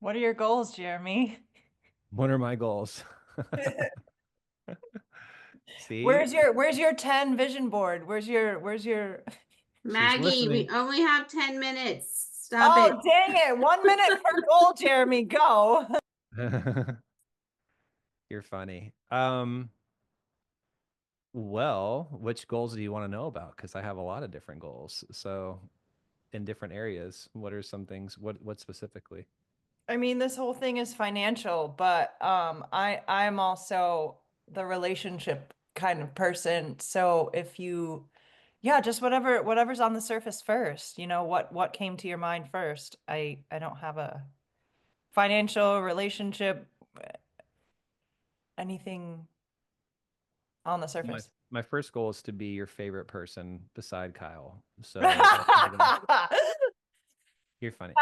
What are your goals, Jeremy? What are my goals? See, Where's your 10 vision board? Where's your she's Maggie, we listening. only have 10 minutes. Stop Oh, it. dang it. 1 minute per goal, Jeremy. Go. You're funny. Well, which goals do you want to know about? Because I have a lot of different goals. So in different areas, what are some things? What specifically? I mean, this whole thing is financial, but I'm also the relationship kind of person. So if you yeah, just whatever's on the surface first, what came to your mind first. I don't have a financial relationship anything on the My surface. my first goal is to be your favorite person beside Kyle. So that's kind of you're funny.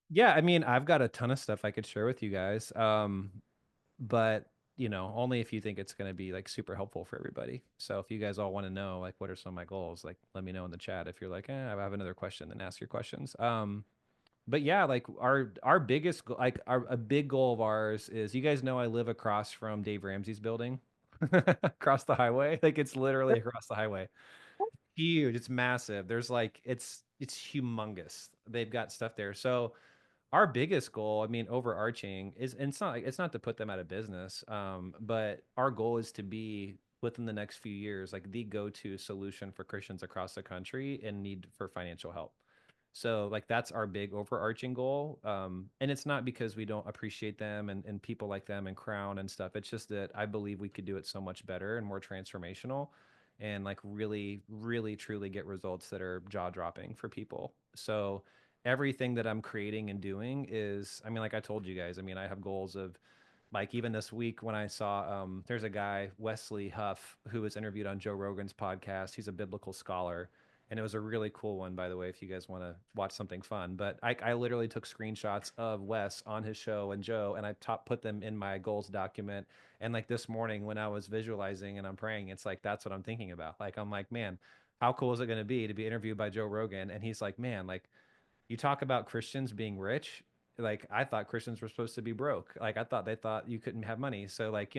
Yeah, I mean, I've got a ton of stuff I could share with you guys. But only if you think it's going to be like super helpful for everybody. So if you guys all want to know like what are some of my goals, like let me know in the chat. If you're like, I have another question, then ask your questions. But yeah, like our biggest like our a big goal of ours is you guys know I live across from Dave Ramsey's building, across the highway. Like it's literally across the highway. Huge, it's massive. There's like it's humongous. They've got stuff there. So our biggest goal, I mean, overarching is, and it's not to put them out of business, but our goal is to be within the next few years like the go-to solution for Christians across the country in need for financial help. So like that's our big overarching goal. And it's not because we don't appreciate them and people like them and Crown and stuff. It's just that I believe we could do it so much better and more transformational and like really, really truly get results that are jaw-dropping for people. So everything that I'm creating and doing is, I mean, like I told you guys, I mean, I have goals of like even this week when I saw there's a guy, Wesley Huff, who was interviewed on Joe Rogan's podcast. He's a biblical scholar. And it was a really cool one, by the way, if you guys want to watch something fun. But I literally took screenshots of Wes on his show and Joe, and I put them in my goals document. And like this morning when I was visualizing and I'm praying, it's like that's what I'm thinking about. Like I'm like, man, how cool is it going to be interviewed by Joe Rogan? And he's like, man, like you talk about Christians being rich. Like I thought Christians were supposed to be broke. Like I thought they thought you couldn't have money. So like,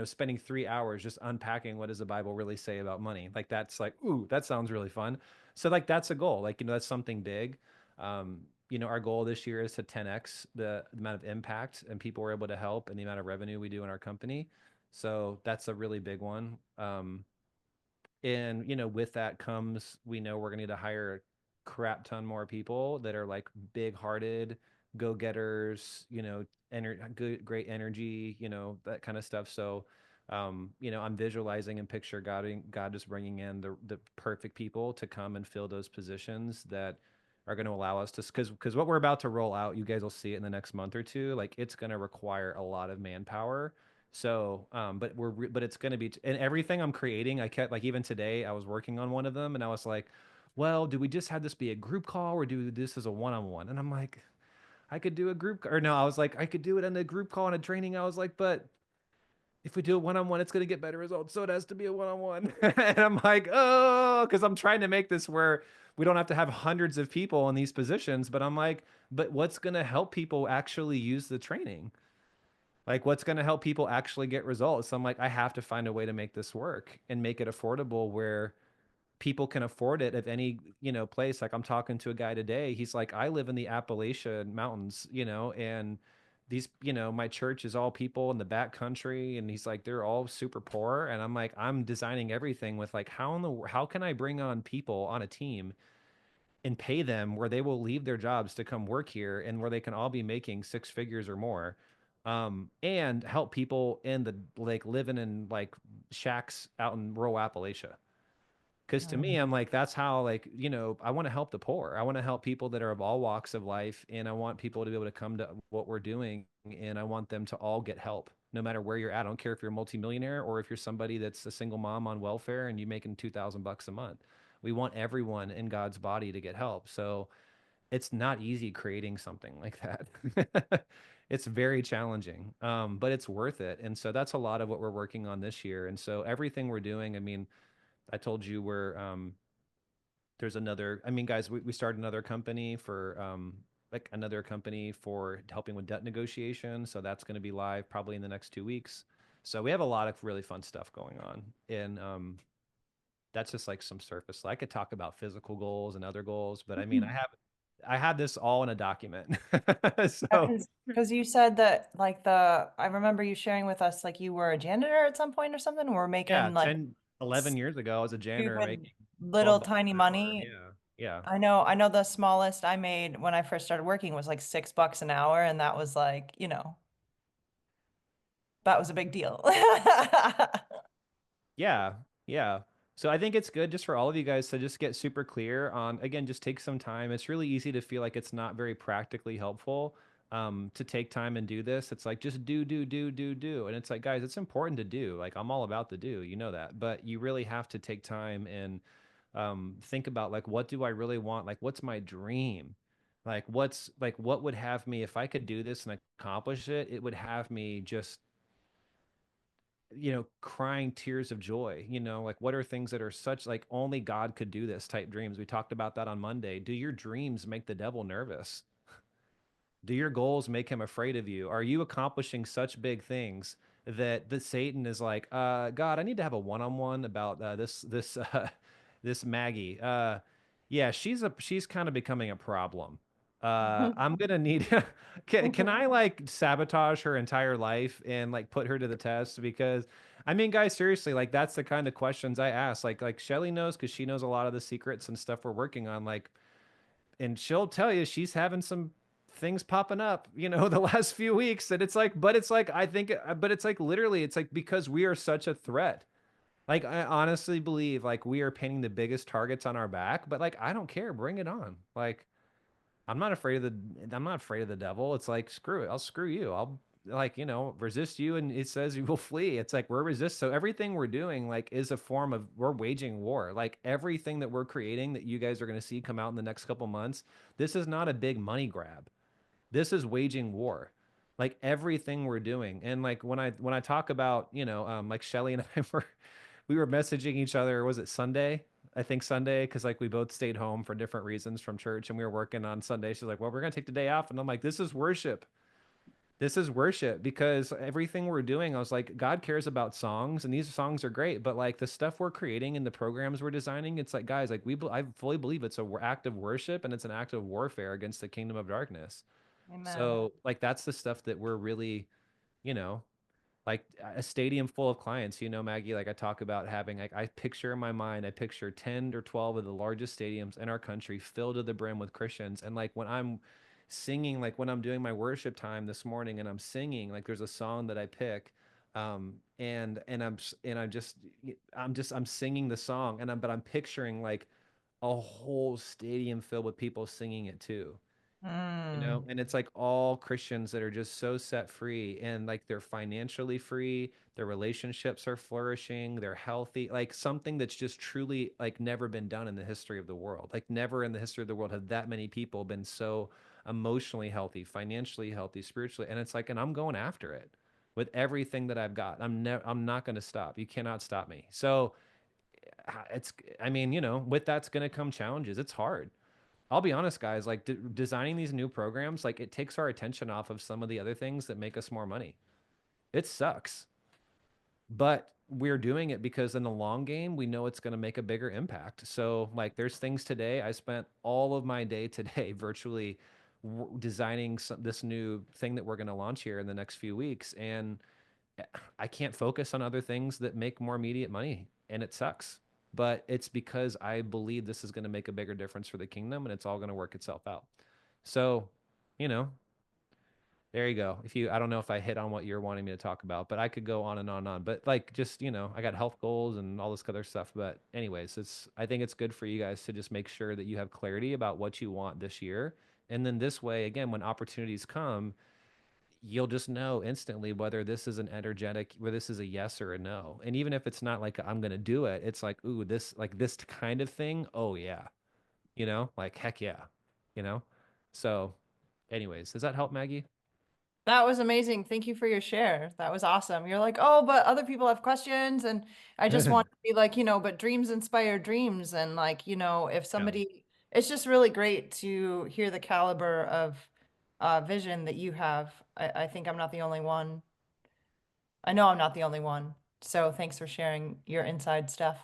spending 3 hours just unpacking what does the Bible really say about money. Like that's like, ooh, that sounds really fun. So like that's a goal. Like, that's something big. Our goal this year is to 10x the amount of impact and people we're able to help and the amount of revenue we do in our company. So that's a really big one. And with that comes, we know we're gonna need to hire a crap ton more people that are like big-hearted, go-getters, good, great energy, that kind of stuff. So, I'm visualizing and picture God just bringing in the perfect people to come and fill those positions that are going to allow us to, because what we're about to roll out, you guys will see it in the next month or two. Like it's going to require a lot of manpower. So, but it's going to be, and everything I'm creating, I kept like, even today, I was working on one of them and I was like, well, do we just have this be a group call or do this as a one-on-one? And I'm like, I could do a group, or no, I was like, I could do it in a group call and a training. I was like, but if we do a one-on-one, it's going to get better results. So it has to be a one-on-one. And I'm like, oh, because I'm trying to make this where we don't have to have hundreds of people in these positions. But I'm like, but what's going to help people actually use the training? Like, what's going to help people actually get results? So I'm like, I have to find a way to make this work and make it affordable where people can afford it at any, place. Like I'm talking to a guy today. He's like, I live in the Appalachian Mountains, and these, my church is all people in the back country. And he's like, they're all super poor. And I'm like, I'm designing everything with like, how can I bring on people on a team and pay them where they will leave their jobs to come work here and where they can all be making six figures or more, and help people in the like living in like shacks out in rural Appalachia. Because to me, I'm like, that's how, like, I want to help the poor. I want to help people that are of all walks of life. And I want people to be able to come to what we're doing. And I want them to all get help, no matter where you're at. I don't care if you're a multimillionaire or if you're somebody that's a single mom on welfare and you're making 2,000 bucks a month. We want everyone in God's body to get help. So it's not easy creating something like that. It's very challenging, but it's worth it. And so that's a lot of what we're working on this year. And so everything we're doing, I mean, I told you there's another, I mean, guys, we started another company for like another company for helping with debt negotiation. So that's going to be live probably in the next 2 weeks. So we have a lot of really fun stuff going on. And that's just like some surface. I could talk about physical goals and other goals, but I mean, I had this all in a document. So Because you said that like I remember you sharing with us like you were a janitor at some point or something. We're yeah, making like 10, 11 years ago, I was a janitor stupid making little $12 tiny an hour. money. Yeah. Yeah. I know the smallest I made when I first started working was like $6 an hour, and that was like, you know, that was a big deal. Yeah, yeah. So I think it's good just for all of you guys to just get super clear on, again, just take some time. It's really easy to feel like it's not very practically helpful to take time and do this. It's like just do. And it's like, guys, it's important to do. Like I'm all about the do, you know that. But you really have to take time and think about like, what do I really want? Like, what's my dream? What would have me, if I could do this and accomplish it, it would have me just crying tears of joy. Like what are things that are such like only God could do this type dreams? We talked about that on Monday. Do your dreams make the devil nervous? Do your goals make him afraid of you? Are you accomplishing such big things that the Satan is like, God, I need to have a one-on-one about this Maggie. Yeah, she's kind of becoming a problem. I'm gonna need can I like sabotage her entire life and like put her to the test? Because I mean, guys, seriously, like that's the kind of questions I ask. Like Shelly knows because she knows a lot of the secrets and stuff we're working on. Like, and she'll tell you she's having some things popping up, the last few weeks. And it's like, but it's like, I think, but it's like literally, it's like because we are such a threat. Like, I honestly believe like we are painting the biggest targets on our back, but like, I don't care. Bring it on. Like, I'm not afraid of the devil. It's like, screw it. I'll screw you. I'll like, resist you and it says you will flee. It's like we're resist. So everything we're doing like is a form of we're waging war. Like everything that we're creating that you guys are going to see come out in the next couple months, this is not a big money grab. This is waging war. Like everything we're doing. And like when I talk about, like Shelly and I we were messaging each other, was it Sunday? I think Sunday, because like we both stayed home for different reasons from church and we were working on Sunday. She's like, well, we're gonna take the day off. And I'm like, this is worship. This is worship because everything we're doing, I was like, God cares about songs and these songs are great, but like the stuff we're creating and the programs we're designing, it's like, guys, like I fully believe it's a act of worship and it's an act of warfare against the kingdom of darkness. Amen. So like that's the stuff that we're really, you know, like a stadium full of clients, Maggie, like I talk about having, like I picture in my mind, I picture 10 or 12 of the largest stadiums in our country filled to the brim with Christians. And like when I'm singing, like when I'm doing my worship time this morning and I'm singing, like there's a song that I pick, I'm singing the song but I'm picturing like a whole stadium filled with people singing it too. Mm. And it's like all Christians that are just so set free and like they're financially free, their relationships are flourishing, they're healthy, like something that's just truly like never been done in the history of the world. Like never in the history of the world have that many people been so emotionally healthy, financially healthy, spiritually. And it's like, and I'm going after it with everything that I've got. I'm not going to stop. You cannot stop me. So I mean, with that's going to come challenges. It's hard. I'll be honest, guys, like designing these new programs, like it takes our attention off of some of the other things that make us more money. It sucks, but we're doing it because in the long game, we know it's going to make a bigger impact. So, like, there's things today. I spent all of my day today virtually designing this new thing that we're going to launch here in the next few weeks. And I can't focus on other things that make more immediate money, and it sucks. But it's because I believe this is going to make a bigger difference for the kingdom, and it's all going to work itself out. So, you know, there you go. I don't know if I hit on what you're wanting me to talk about, but I could go on and on and on. But like, just I got health goals and all this other stuff. But anyways, I think it's good for you guys to just make sure that you have clarity about what you want this year, and then this way, again, when opportunities come you'll just know instantly whether this is whether this is a yes or a no. And even if it's not like I'm gonna do it, it's like, ooh, this kind of thing. Oh yeah, like heck yeah, you know. So, anyways, does that help, Maggie? That was amazing. Thank you for your share. That was awesome. You're like, oh, but other people have questions. And I just want to be like, but dreams inspire dreams. And like, if Yeah. it's just really great to hear the caliber of vision that you have. I think I'm not the only one. I know I'm not the only one. So thanks for sharing your inside stuff.